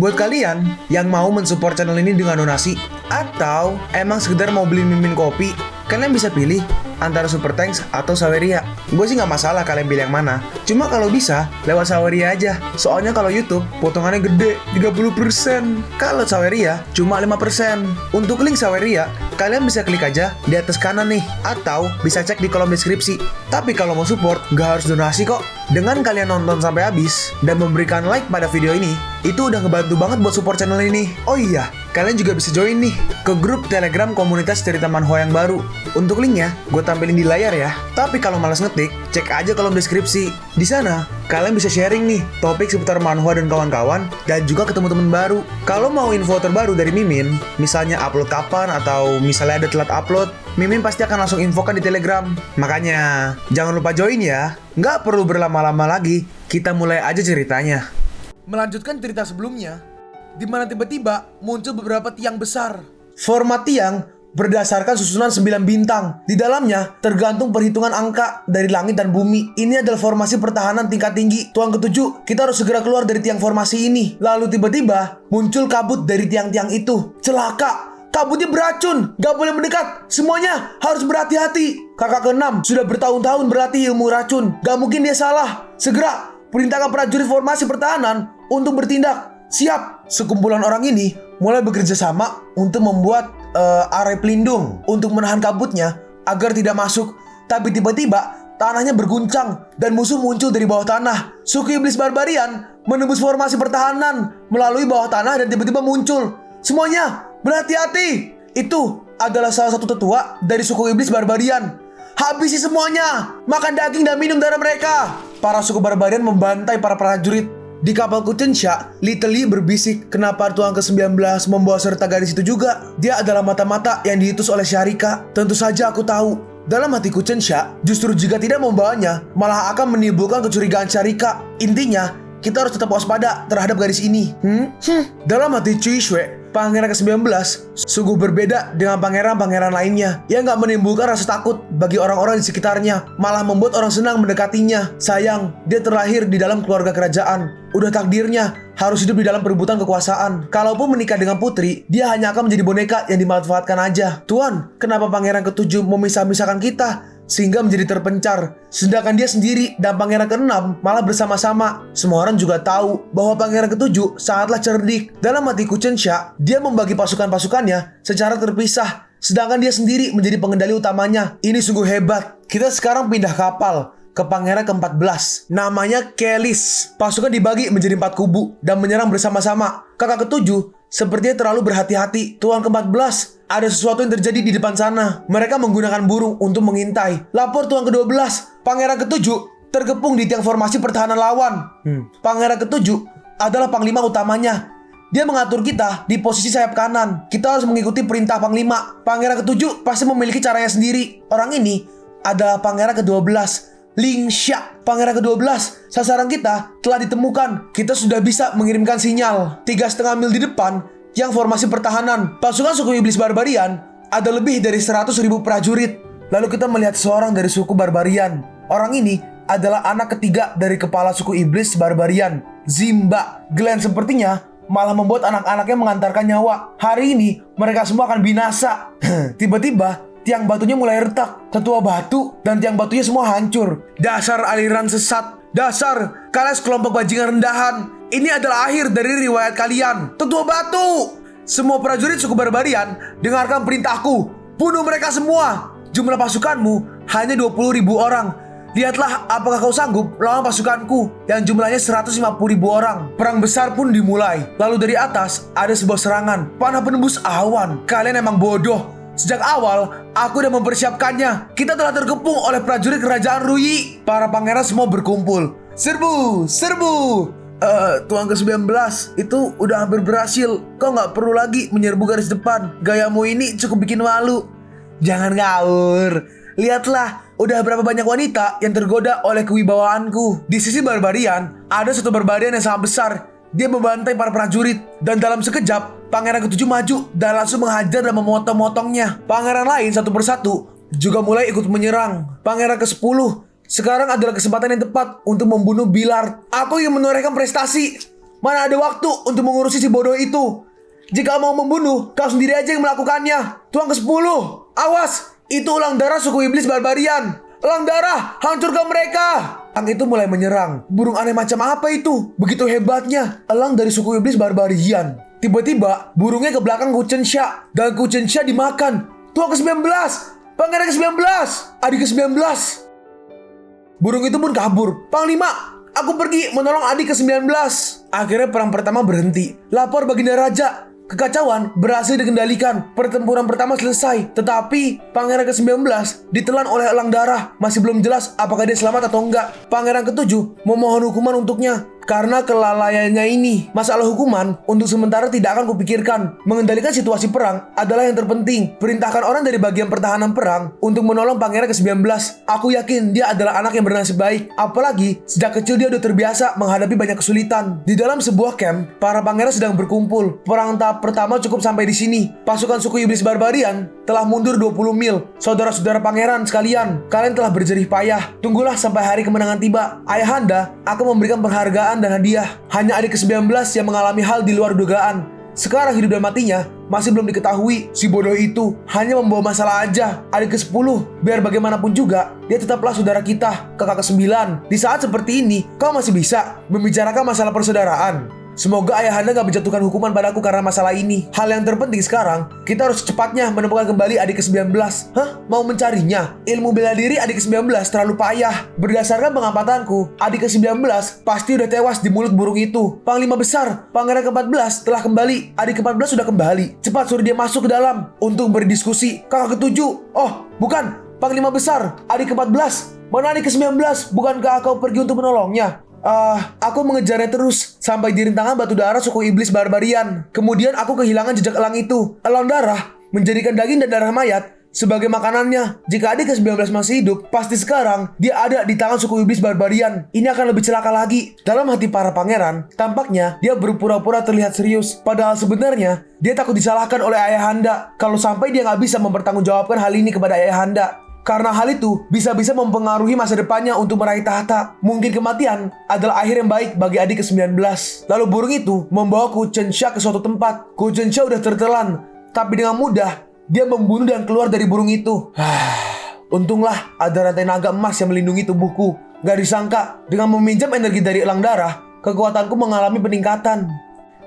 Buat kalian yang mau mensupport channel ini dengan donasi, atau emang sekedar mau beli mimin kopi, kalian bisa pilih antara Super Thanks atau Saweria. Gue sih nggak masalah kalian pilih yang mana. Cuma kalau bisa, lewat Saweria aja. Soalnya kalau YouTube, potongannya gede, 30%. Kalau Saweria, cuma 5%. Untuk link Saweria, kalian bisa klik aja di atas kanan nih. Atau bisa cek di kolom deskripsi. Tapi kalau mau support, nggak harus donasi kok. Dengan kalian nonton sampai habis, dan memberikan like pada video ini, itu udah ngebantu banget buat support channel ini. Oh iya, kalian juga bisa join nih ke grup Telegram komunitas cerita manhwa yang baru. Untuk linknya, gue tampilin di layar ya. Tapi kalau malas ngetik, cek aja kolom deskripsi. Di sana, kalian bisa sharing nih topik seputar manhwa dan kawan-kawan, dan juga ketemu teman baru. Kalau mau info terbaru dari Mimin, misalnya upload kapan atau misalnya ada telat upload, Mimin pasti akan langsung infokan di Telegram. Makanya, jangan lupa join ya. Nggak perlu berlama-lama lagi, kita mulai aja ceritanya. Melanjutkan cerita sebelumnya, di mana tiba-tiba muncul beberapa tiang besar. Format tiang berdasarkan susunan 9 bintang. Di dalamnya tergantung perhitungan angka dari langit dan bumi. Ini adalah formasi pertahanan tingkat tinggi. Tuang ketujuh, kita harus segera keluar dari tiang formasi ini. Lalu tiba-tiba muncul kabut dari tiang-tiang itu. Celaka! Kabutnya beracun, gak boleh mendekat. Semuanya harus berhati-hati. Kakak ke-6 sudah bertahun-tahun berlatih ilmu racun. Gak mungkin dia salah. Segera perintahkan prajurit formasi pertahanan untuk bertindak. Siap. Sekumpulan orang ini mulai bekerja sama untuk membuat area pelindung untuk menahan kabutnya agar tidak masuk. Tapi tiba-tiba tanahnya berguncang dan musuh muncul dari bawah tanah. Suku iblis barbarian menembus formasi pertahanan melalui bawah tanah dan tiba-tiba muncul. Semuanya berhati-hati. Itu adalah salah satu tetua dari suku iblis barbarian. Habisi semuanya, makan daging dan minum darah mereka. Para suku barbarian membantai para prajurit. Di kapal Kuchensha, Little Lee berbisik kenapa tuang ke-19 membawa serta gadis itu juga. Dia adalah mata-mata yang diutus oleh Sharika. Tentu saja aku tahu. Dalam hati Kuchensha, justru jika tidak membawanya, malah akan menimbulkan kecurigaan Sharika. Intinya, kita harus tetap waspada terhadap gadis ini. Dalam hati Cui Shui, Pangeran ke-19 sungguh berbeda dengan pangeran-pangeran lainnya yang gak menimbulkan rasa takut bagi orang-orang di sekitarnya, malah membuat orang senang mendekatinya. Sayang, dia terlahir di dalam keluarga kerajaan. Udah takdirnya harus hidup di dalam perebutan kekuasaan. Kalaupun menikah dengan putri, dia hanya akan menjadi boneka yang dimanfaatkan aja. Tuan, kenapa pangeran ke-7 memisah-misahkan kita sehingga menjadi terpencar, sedangkan dia sendiri dan pangeran ke-6 malah bersama-sama? Semua orang juga tahu bahwa pangeran ke-7 sangatlah cerdik. Dalam hati Kuchensha, dia membagi pasukan-pasukannya secara terpisah, sedangkan dia sendiri menjadi pengendali utamanya. Ini sungguh hebat. Kita sekarang pindah kapal ke pangeran ke-14, namanya Kelis. Pasukan dibagi menjadi 4 kubu dan menyerang bersama-sama. Kakak ke-7 sepertinya terlalu berhati-hati. Tuan ke-14, ada sesuatu yang terjadi di depan sana. Mereka menggunakan burung untuk mengintai. Lapor Tuan ke-12, pangeran ke-7 terkepung di tiang formasi pertahanan lawan. Pangeran ke-7 adalah panglima utamanya. Dia mengatur kita di posisi sayap kanan. Kita harus mengikuti perintah panglima. Pangeran ke-7 pasti memiliki caranya sendiri. Orang ini adalah pangeran ke-12, Ling Xia. Pangeran ke-12, sasaran kita telah ditemukan. Kita sudah bisa mengirimkan sinyal. 3,5 mil di depan yang formasi pertahanan. Pasukan suku iblis barbarian ada lebih dari 100.000 prajurit. Lalu kita melihat seorang dari suku barbarian. Orang ini adalah anak ketiga dari kepala suku iblis barbarian, Zimba. Glenn sepertinya malah membuat anak-anaknya mengantarkan nyawa. Hari ini mereka semua akan binasa. Tiba-tiba tiang batunya mulai retak. Tetua batu dan tiang batunya semua hancur. Dasar aliran sesat. Dasar kalian sekelompok bajingan rendahan. Ini adalah akhir dari riwayat kalian. Tetua batu! Semua prajurit suku barbarian, dengarkan perintahku. Bunuh mereka semua. Jumlah pasukanmu hanya 20.000 orang. Lihatlah apakah kau sanggup lawan pasukanku yang jumlahnya 150.000 orang. Perang besar pun dimulai. Lalu dari atas ada sebuah serangan. Panah penembus awan. Kalian emang bodoh. Sejak awal, aku udah mempersiapkannya. Kita telah terkepung oleh prajurit kerajaan Ruyi. Para pangeran semua berkumpul. Serbu! Serbu! Tuan ke-19 itu udah hampir berhasil. Kau gak perlu lagi menyerbu garis depan. Gayamu ini cukup bikin malu. Jangan ngawur. Lihatlah, udah berapa banyak wanita yang tergoda oleh kewibawaanku. Di sisi barbarian, ada satu barbarian yang sangat besar. Dia membantai para prajurit. Dan dalam sekejap, pangeran ke-7 maju dan langsung menghajar dan memotong-motongnya. Pangeran lain satu persatu juga mulai ikut menyerang. Pangeran ke-10, sekarang adalah kesempatan yang tepat untuk membunuh Billard. Aku ingin menorehkan prestasi. Mana ada waktu untuk mengurusi si bodoh itu. Jika mau membunuh, kau sendiri aja yang melakukannya. Tuang ke-10. Awas, itu elang darah suku iblis barbarian. Elang darah, hancurkan mereka. Elang itu mulai menyerang. Burung aneh macam apa itu? Begitu hebatnya, elang dari suku iblis barbarian. Tiba-tiba, burungnya ke belakang Ku Chen Xia. Dan Ku Chen Xia dimakan. Tuang ke-19. Pangeran ke-19. Adik ke-19. Burung itu pun kabur. Panglima, aku pergi menolong adik ke-19. Akhirnya perang pertama berhenti. Lapor Baginda Raja. Kekacauan berhasil dikendalikan. Pertempuran pertama selesai. Tetapi Pangeran ke-19 ditelan oleh elang darah. Masih belum jelas apakah dia selamat atau enggak. Pangeran ke-7 memohon hukuman untuknya. Karena kelalaiannya ini, masalah hukuman untuk sementara tidak akan kupikirkan. Mengendalikan situasi perang adalah yang terpenting. Perintahkan orang dari bagian pertahanan perang untuk menolong Pangeran ke-19. Aku yakin dia adalah anak yang bernasib baik. Apalagi sejak kecil dia udah terbiasa menghadapi banyak kesulitan. Di dalam sebuah camp, para pangeran sedang berkumpul. Perang tahap pertama cukup sampai di sini. Pasukan suku iblis barbarian telah mundur 20 mil. Saudara-saudara pangeran sekalian, kalian telah berjerih payah. Tunggulah sampai hari kemenangan tiba. Ayahanda akan memberikan penghargaan dan hadiah. Hanya adik ke-19 yang mengalami hal di luar dugaan. Sekarang hidup dan matinya masih belum diketahui. Si bodoh itu hanya membawa masalah aja. Adik ke-10, biar bagaimanapun juga, dia tetaplah saudara kita. Kakak ke-9, di saat seperti ini, kau masih bisa membicarakan masalah persaudaraan. Semoga ayahanda gak menjatuhkan hukuman padaku karena masalah ini. Hal yang terpenting sekarang, kita harus secepatnya menemukan kembali adik ke-19. Hah? Mau mencarinya? Ilmu bela diri adik ke-19 terlalu payah. Berdasarkan pengamatanku, adik ke-19 pasti udah tewas di mulut burung itu. Panglima besar, Pangeran ke-14 telah kembali. Adik ke-14 sudah kembali. Cepat suruh dia masuk ke dalam untuk berdiskusi. Kakak ke-7, oh bukan, Panglima besar, adik ke-14. Mana adik ke-19? Bukankah kau pergi untuk menolongnya? Aku mengejarnya terus sampai di rintangan batu darah suku iblis barbarian. Kemudian aku kehilangan jejak elang itu. Elang darah menjadikan daging dan darah mayat sebagai makanannya. Jika adik ke-19 masih hidup, pasti sekarang dia ada di tangan suku iblis barbarian. Ini akan lebih celaka lagi. Dalam hati para pangeran, tampaknya dia berpura-pura terlihat serius. Padahal sebenarnya dia takut disalahkan oleh ayahanda. Kalau sampai dia nggak bisa mempertanggungjawabkan hal ini kepada ayahanda. Karena hal itu bisa-bisa mempengaruhi masa depannya untuk meraih tahta. Mungkin kematian adalah akhir yang baik bagi adik ke-19. Lalu burung itu membawa Ku Chen Xia ke suatu tempat. Ku Chen Xia udah tertelan, tapi dengan mudah dia membunuh dan keluar dari burung itu. Untunglah ada rantai naga emas yang melindungi tubuhku. Gak disangka dengan meminjam energi dari elang darah, kekuatanku mengalami peningkatan.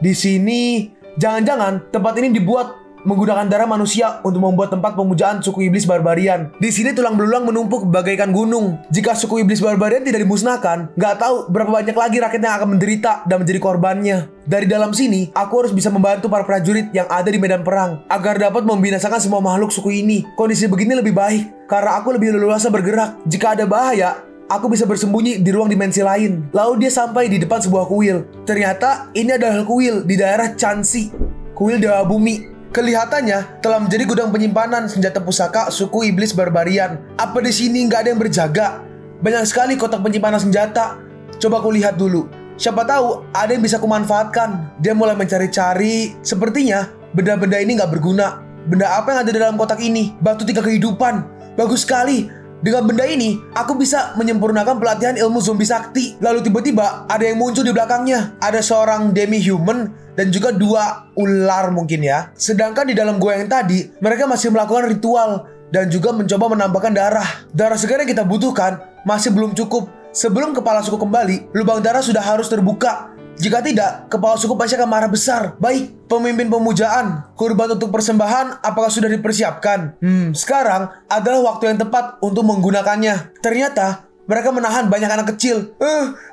Di sini, jangan-jangan tempat ini dibuat menggunakan darah manusia untuk membuat tempat pemujaan suku iblis barbarian. Di sini tulang belulang menumpuk bagaikan gunung. Jika suku iblis barbarian tidak dimusnahkan, nggak tahu berapa banyak lagi rakyat yang akan menderita dan menjadi korbannya. Dari dalam sini, aku harus bisa membantu para prajurit yang ada di medan perang agar dapat membinasakan semua makhluk suku ini. Kondisi begini lebih baik karena aku lebih leluasa bergerak. Jika ada bahaya, aku bisa bersembunyi di ruang dimensi lain. Lalu dia sampai di depan sebuah kuil. Ternyata ini adalah kuil di daerah Chansi, kuil Dewa Bumi. Kelihatannya telah menjadi gudang penyimpanan senjata pusaka suku iblis barbarian. Apa di sini nggak ada yang berjaga? Banyak sekali kotak penyimpanan senjata. Coba aku lihat dulu. Siapa tahu ada yang bisa kumanfaatkan. Dia mulai mencari-cari. Sepertinya benda-benda ini nggak berguna. Benda apa yang ada dalam kotak ini? Batu 3 kehidupan. Bagus sekali. Dengan benda ini, aku bisa menyempurnakan pelatihan ilmu zombie sakti. Lalu tiba-tiba ada yang muncul di belakangnya. Ada seorang demi-human dan juga 2 ular mungkin ya. Sedangkan di dalam gua yang tadi, mereka masih melakukan ritual dan juga mencoba menambahkan darah. Darah segar yang kita butuhkan masih belum cukup. Sebelum kepala suku kembali, lubang darah sudah harus terbuka. Jika tidak, kepala suku pasti akan marah besar. Baik, pemimpin pemujaan, kurban untuk persembahan apakah sudah dipersiapkan? Sekarang adalah waktu yang tepat untuk menggunakannya. Ternyata, mereka menahan banyak anak kecil.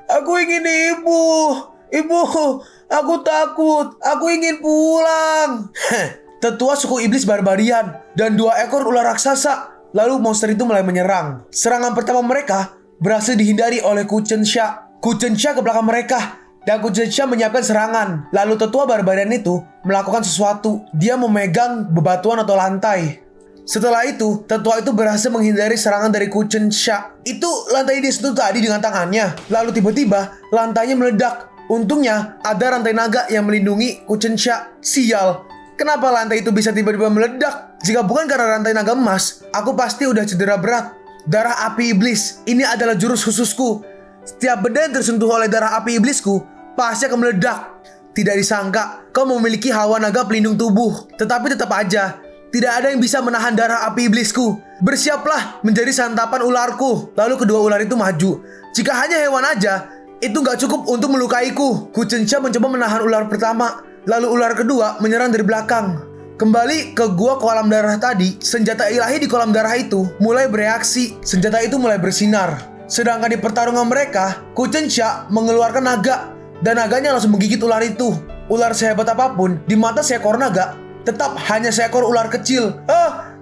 Aku ingin ibu. Ibu, aku takut. Aku ingin pulang. Tetua suku iblis barbarian dan 2 ekor ular raksasa. Lalu monster itu mulai menyerang. Serangan pertama mereka berhasil dihindari oleh Ku Chen Xia. Ku Chen Xia ke belakang mereka. Dan Ku Chen Xia menyiapkan serangan. Lalu tetua barbarian itu melakukan sesuatu. Dia memegang bebatuan atau lantai. Setelah itu, tetua itu berhasil menghindari serangan dari Ku Chen Xia. Itu lantai dia sentuh tadi dengan tangannya. Lalu tiba-tiba lantainya meledak. Untungnya ada rantai naga yang melindungi Ku Chen Xia. Sial, kenapa lantai itu bisa tiba-tiba meledak? Jika bukan karena rantai naga emas, aku pasti udah cedera berat. Darah api iblis, ini adalah jurus khususku. Setiap benda yang tersentuh oleh darah api iblisku pasti akan meledak. Tidak disangka, kau memiliki hawa naga pelindung tubuh. Tetapi tetap aja, tidak ada yang bisa menahan darah api iblisku. Bersiaplah menjadi santapan ularku. Lalu kedua ular itu maju. Jika hanya hewan aja, itu gak cukup untuk melukaiku. Ku Chensha mencoba menahan ular pertama. Lalu ular kedua menyerang dari belakang. Kembali ke gua kolam darah tadi, senjata ilahi di kolam darah itu mulai bereaksi. Senjata itu mulai bersinar. Sedangkan di pertarungan mereka, Ku Chensha mengeluarkan naga. Dan naganya langsung menggigit ular itu. Ular sehebat apapun, di mata seekor naga, tetap hanya seekor ular kecil.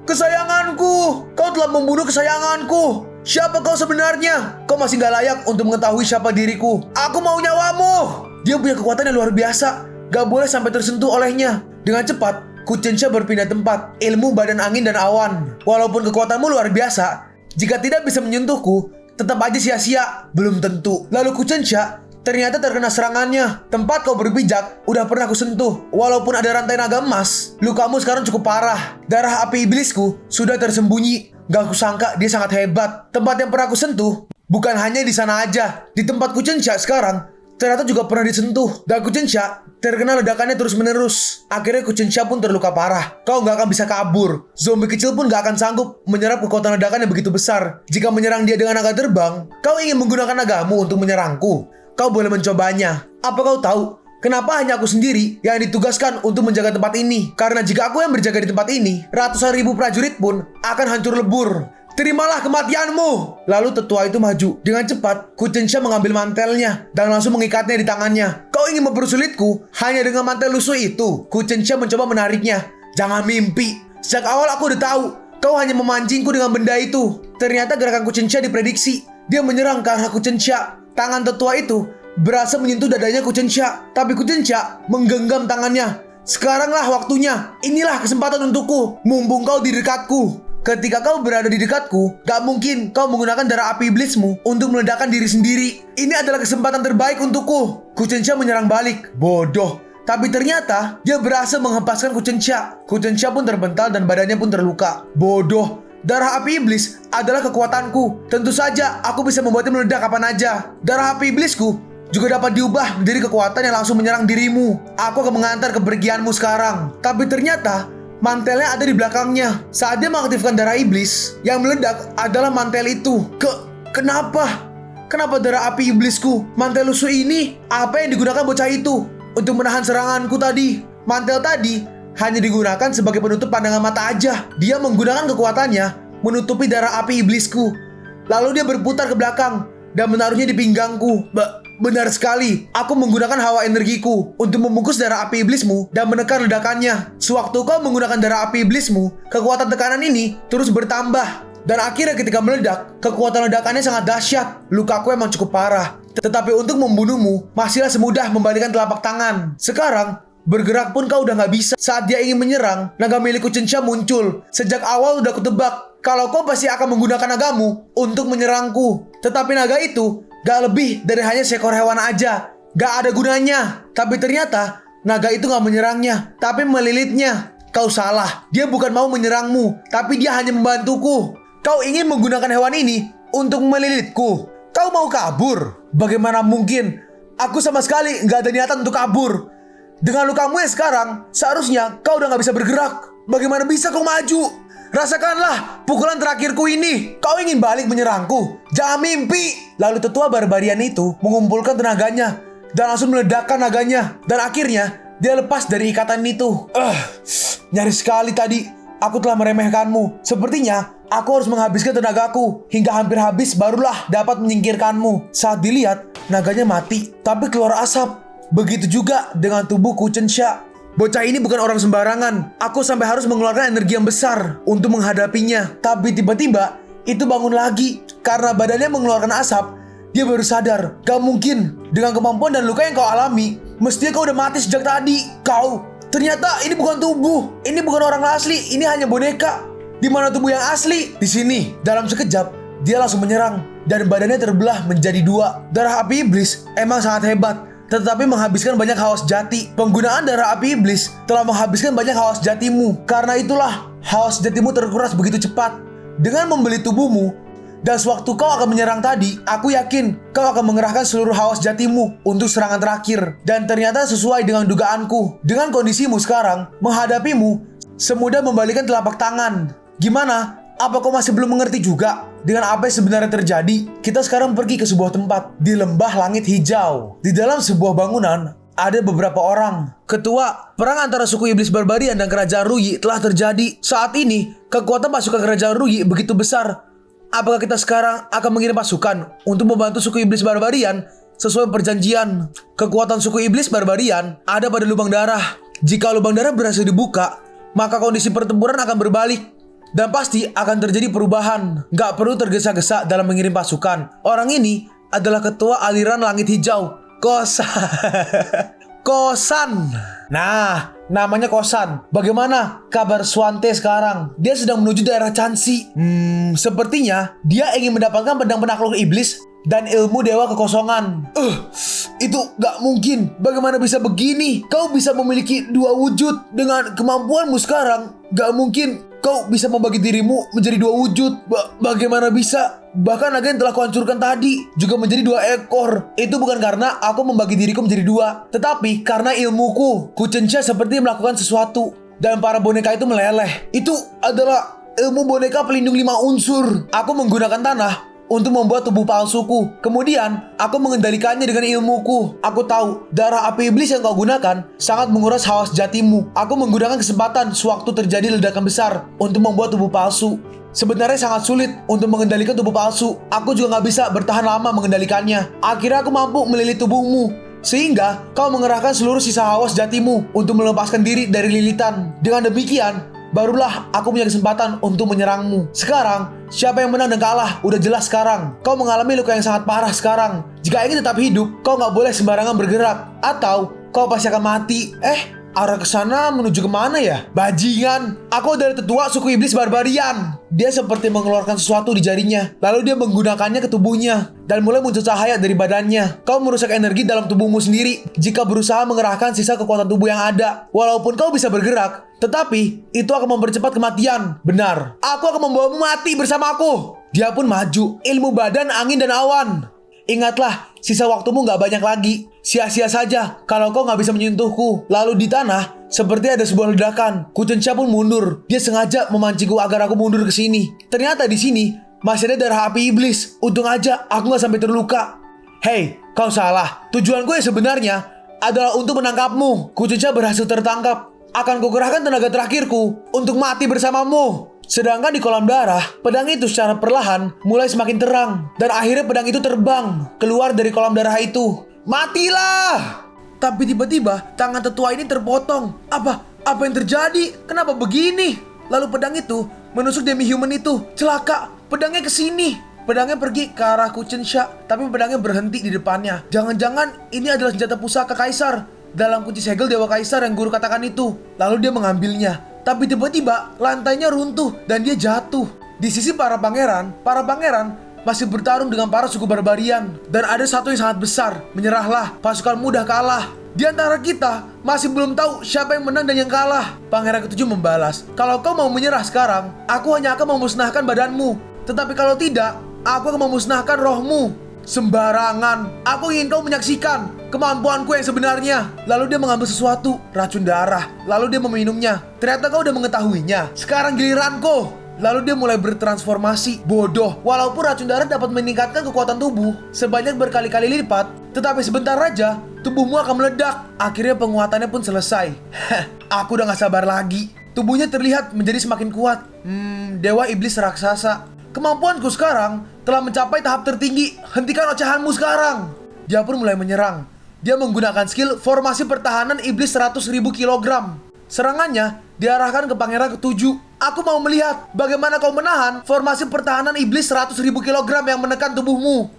Kesayanganku! Kau telah membunuh kesayanganku! Siapa kau sebenarnya? Kau masih gak layak untuk mengetahui siapa diriku. Aku mau nyawamu! Dia punya kekuatan yang luar biasa. Gak boleh sampai tersentuh olehnya. Dengan cepat, Ku Chensha berpindah tempat. Ilmu badan angin dan awan. Walaupun kekuatanmu luar biasa, jika tidak bisa menyentuhku, tetap aja sia-sia. Belum tentu. Lalu Ku Chensha ternyata terkena serangannya. Tempat kau berpijak udah pernah aku sentuh. Walaupun ada rantai naga emas, lukamu sekarang cukup parah. Darah api iblisku sudah tersembunyi. Gak aku sangka dia sangat hebat. Tempat yang pernah aku sentuh bukan hanya di sana aja. Di tempat Ku Chensha sekarang ternyata juga pernah disentuh. Dan Ku Chensha terkena ledakannya terus menerus. Akhirnya Ku Chensha pun terluka parah. Kau gak akan bisa kabur. Zombie kecil pun gak akan sanggup menyerap kekuatan ledakan yang begitu besar. Jika menyerang dia dengan naga terbang, kau ingin menggunakan nagamu untuk menyerangku. Kau boleh mencobanya. Apa kau tahu kenapa hanya aku sendiri yang ditugaskan untuk menjaga tempat ini? Karena jika aku yang berjaga di tempat ini, ratusan ribu prajurit pun akan hancur lebur. Terimalah kematianmu. Lalu tetua itu maju. Dengan cepat, Ku Chensha mengambil mantelnya dan langsung mengikatnya di tangannya. Kau ingin mempersulitku hanya dengan mantel lusuh itu? Ku Chensha mencoba menariknya. Jangan mimpi. Sejak awal aku udah tahu kau hanya memancingku dengan benda itu. Ternyata gerakan Ku Chensha diprediksi. Dia menyerang ke arah Ku Chensha. Tangan tetua itu berhasil menyentuh dadanya Ku Chensha. Tapi Ku Chensha menggenggam tangannya. Sekaranglah waktunya. Inilah kesempatan untukku. Mumpung kau di dekatku. Ketika kau berada di dekatku, gak mungkin kau menggunakan darah api iblismu untuk meledakkan diri sendiri. Ini adalah kesempatan terbaik untukku. Ku Chensha menyerang balik. Bodoh. Tapi ternyata dia berhasil menghempaskan Ku Chensha. Ku Chensha pun terbental dan badannya pun terluka. Bodoh. Darah api iblis adalah kekuatanku. Tentu saja aku bisa membuatnya meledak kapan aja. Darah api iblisku juga dapat diubah menjadi kekuatan yang langsung menyerang dirimu. Aku akan mengantar kepergianmu sekarang. Tapi ternyata mantelnya ada di belakangnya. Saat dia mengaktifkan darah iblis, yang meledak adalah mantel itu. Kenapa? Kenapa darah api iblisku? Mantel lusuh ini? Apa yang digunakan bocah itu untuk menahan seranganku tadi? Mantel tadi hanya digunakan sebagai penutup pandangan mata aja. Dia menggunakan kekuatannya menutupi darah api iblisku. Lalu dia berputar ke belakang dan menaruhnya di pinggangku. Benar sekali. Aku menggunakan hawa energiku untuk membungkus darah api iblismu dan menekan ledakannya. Sewaktu kau menggunakan darah api iblismu, kekuatan tekanan ini terus bertambah. Dan akhirnya ketika meledak, kekuatan ledakannya sangat dahsyat. Lukaku emang cukup parah. Tetapi untuk membunuhmu, masihlah semudah membalikan telapak tangan. Sekarang bergerak pun kau udah gak bisa. Saat dia ingin menyerang, naga milik Ku Chensha muncul. Sejak awal udah kutebak kalau kau pasti akan menggunakan nagamu untuk menyerangku. Tetapi naga itu gak lebih dari hanya seekor hewan aja. Gak ada gunanya. Tapi ternyata naga itu gak menyerangnya, tapi melilitnya. Kau salah. Dia bukan mau menyerangmu, tapi dia hanya membantuku. Kau ingin menggunakan hewan ini untuk melilitku. Kau mau kabur? Bagaimana mungkin? Aku sama sekali gak ada niatan untuk kabur. Dengan lukamu yang sekarang, seharusnya kau udah gak bisa bergerak. Bagaimana bisa kau maju? Rasakanlah pukulan terakhirku ini. Kau ingin balik menyerangku? Jangan mimpi. Lalu tetua barbarian itu mengumpulkan tenaganya dan langsung meledakkan naganya. Dan akhirnya dia lepas dari ikatan itu. Nyaris sekali tadi aku telah meremehkanmu. Sepertinya aku harus menghabiskan tenagaku hingga hampir habis barulah dapat menyingkirkanmu. Saat dilihat, naganya mati, tapi keluar asap. Begitu juga dengan tubuh Ku Chensha. Bocah ini bukan orang sembarangan. Aku sampai harus mengeluarkan energi yang besar untuk menghadapinya. Tapi tiba-tiba itu bangun lagi. Karena badannya mengeluarkan asap, dia baru sadar. Gak mungkin. Dengan kemampuan dan luka yang kau alami, mestinya kau udah mati sejak tadi. Kau, ternyata ini bukan tubuh. Ini bukan orang asli. Ini hanya boneka. Di mana tubuh yang asli? Di sini. Dalam sekejap, dia langsung menyerang. Dan badannya terbelah menjadi dua. Darah api iblis emang sangat hebat, tetapi menghabiskan banyak hawa sejati. Penggunaan darah api iblis telah menghabiskan banyak hawa sejatimu. Karena itulah hawa sejatimu terkuras begitu cepat. Dengan membeli tubuhmu, Dan sewaktu kau akan menyerang tadi, aku yakin kau akan mengerahkan seluruh hawa sejatimu untuk serangan terakhir. Dan ternyata sesuai dengan dugaanku. Dengan kondisimu sekarang, menghadapimu semudah membalikan telapak tangan. Gimana? Apa kau masih belum mengerti juga dengan apa yang sebenarnya terjadi? Kita sekarang pergi ke sebuah tempat di lembah langit hijau. Di dalam sebuah bangunan ada beberapa orang. Ketua, perang antara suku iblis barbarian dan kerajaan Ruyi telah terjadi. Saat ini, kekuatan pasukan kerajaan Ruyi begitu besar. Apakah kita sekarang akan mengirim pasukan untuk membantu suku iblis barbarian sesuai perjanjian? Kekuatan suku iblis barbarian ada pada lubang darah. Jika lubang darah berhasil dibuka, maka kondisi pertempuran akan berbalik. Dan pasti akan terjadi perubahan. Gak perlu tergesa-gesa dalam mengirim pasukan. Orang ini adalah ketua aliran langit hijau, Kosan. Nah, namanya Kosan. Bagaimana kabar Swante sekarang? Dia sedang menuju daerah Chansi. Sepertinya dia ingin mendapatkan pedang penakluk iblis dan ilmu dewa kekosongan. Itu gak mungkin. Bagaimana bisa begini? Kau bisa memiliki dua wujud dengan kemampuanmu sekarang. Gak mungkin kau bisa membagi dirimu menjadi dua wujud. Bagaimana bisa? Bahkan naga yang telah kuhancurkan tadi juga menjadi 2 ekor. Itu bukan karena aku membagi diriku menjadi 2, tetapi karena ilmuku. Kucensha seperti melakukan sesuatu dan para boneka itu meleleh. Itu adalah ilmu boneka pelindung 5 unsur. Aku menggunakan tanah untuk membuat tubuh palsuku. Kemudian aku mengendalikannya dengan ilmuku. Aku tahu darah api iblis yang kau gunakan sangat menguras hawa sejatimu. Aku menggunakan kesempatan sewaktu terjadi ledakan besar untuk membuat tubuh palsu. Sebenarnya sangat sulit untuk mengendalikan tubuh palsu. Aku juga gak bisa bertahan lama mengendalikannya. Akhirnya aku mampu melilit tubuhmu, sehingga kau mengerahkan seluruh sisa hawa sejatimu untuk melepaskan diri dari lilitan. Dengan demikian, barulah aku punya kesempatan untuk menyerangmu. Sekarang, siapa yang menang dan kalah udah jelas sekarang. Kau mengalami luka yang sangat parah sekarang. Jika ingin tetap hidup, kau gak boleh sembarangan bergerak, atau kau pasti akan mati. Arah ke sana menuju kemana ya? Bajingan! Aku adalah tetua suku iblis barbarian. Dia seperti mengeluarkan sesuatu di jarinya. Lalu dia menggunakannya ke tubuhnya. Dan mulai muncul cahaya dari badannya. Kau merusak energi dalam tubuhmu sendiri jika berusaha mengerahkan sisa kekuatan tubuh yang ada. Walaupun kau bisa bergerak, tetapi itu akan mempercepat kematian. Benar. Aku akan membawamu mati bersamaku. Dia pun maju. Ilmu badan, angin, dan awan. Ingatlah, sisa waktumu gak banyak lagi. Sia-sia saja kalau kau gak bisa menyentuhku. Lalu di tanah, seperti ada sebuah ledakan. Kucensha pun mundur. Dia sengaja memancingku agar aku mundur ke sini. Ternyata di sini masih ada darah api iblis. Untung aja aku gak sampai terluka. Hei, kau salah. Tujuanku yang sebenarnya adalah untuk menangkapmu. Kucensha berhasil tertangkap. Akan kukerahkan tenaga terakhirku untuk mati bersamamu. Sedangkan di kolam darah, pedang itu secara perlahan mulai semakin terang. Dan akhirnya pedang itu terbang keluar dari kolam darah itu. Matilah! Tapi tiba-tiba tangan tetua ini terpotong. Apa yang terjadi? Kenapa begini? Lalu pedang itu menusuk demi-human itu. Celaka, pedangnya ke sini. Pedangnya pergi ke arah Kucensha, tapi pedangnya berhenti di depannya. Jangan-jangan ini adalah senjata pusaka kaisar dalam kunci segel dewa kaisar yang guru katakan itu. Lalu dia mengambilnya. Tapi tiba-tiba lantainya runtuh dan dia jatuh. Di sisi para pangeran masih bertarung dengan para suku barbarian. Dan ada satu yang sangat besar. Menyerahlah, pasukan mudah kalah. Di antara kita masih belum tahu siapa yang menang dan yang kalah. Pangeran ketujuh membalas, kalau kau mau menyerah sekarang, aku hanya akan memusnahkan badanmu. Tetapi kalau tidak, aku akan memusnahkan rohmu. Sembarangan. Aku ingin kau menyaksikan kemampuanku yang sebenarnya. Lalu dia mengambil sesuatu, racun darah. Lalu dia meminumnya. Ternyata kau udah mengetahuinya. Sekarang giliranku. Lalu dia mulai bertransformasi. Bodoh. Walaupun racun darah dapat meningkatkan kekuatan tubuh sebanyak berkali-kali lipat, tetapi sebentar aja tubuhmu akan meledak. Akhirnya penguatannya pun selesai. Aku udah gak sabar lagi. Tubuhnya terlihat menjadi semakin kuat. Dewa iblis raksasa. Kemampuanku sekarang telah mencapai tahap tertinggi. Hentikan ocehanmu sekarang. Dia pun mulai menyerang. Dia menggunakan skill formasi pertahanan iblis 100.000 kg. Serangannya diarahkan ke pangeran ketujuh. Aku mau melihat bagaimana kau menahan formasi pertahanan iblis 100.000 kg yang menekan tubuhmu.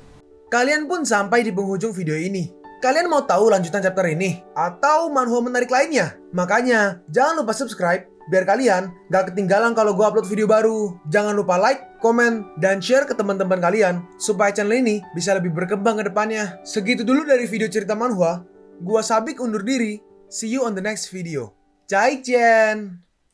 Kalian pun sampai di penghujung video ini. Kalian mau tahu lanjutan chapter ini? Atau manhwa menarik lainnya? Makanya jangan lupa subscribe biar kalian gak ketinggalan kalau gue upload video baru. Jangan lupa like, komen, dan share ke teman-teman kalian supaya channel ini bisa lebih berkembang ke depannya. Segitu dulu dari video cerita manhwa. Gua Sabik undur diri. See you on the next video. Zaijian.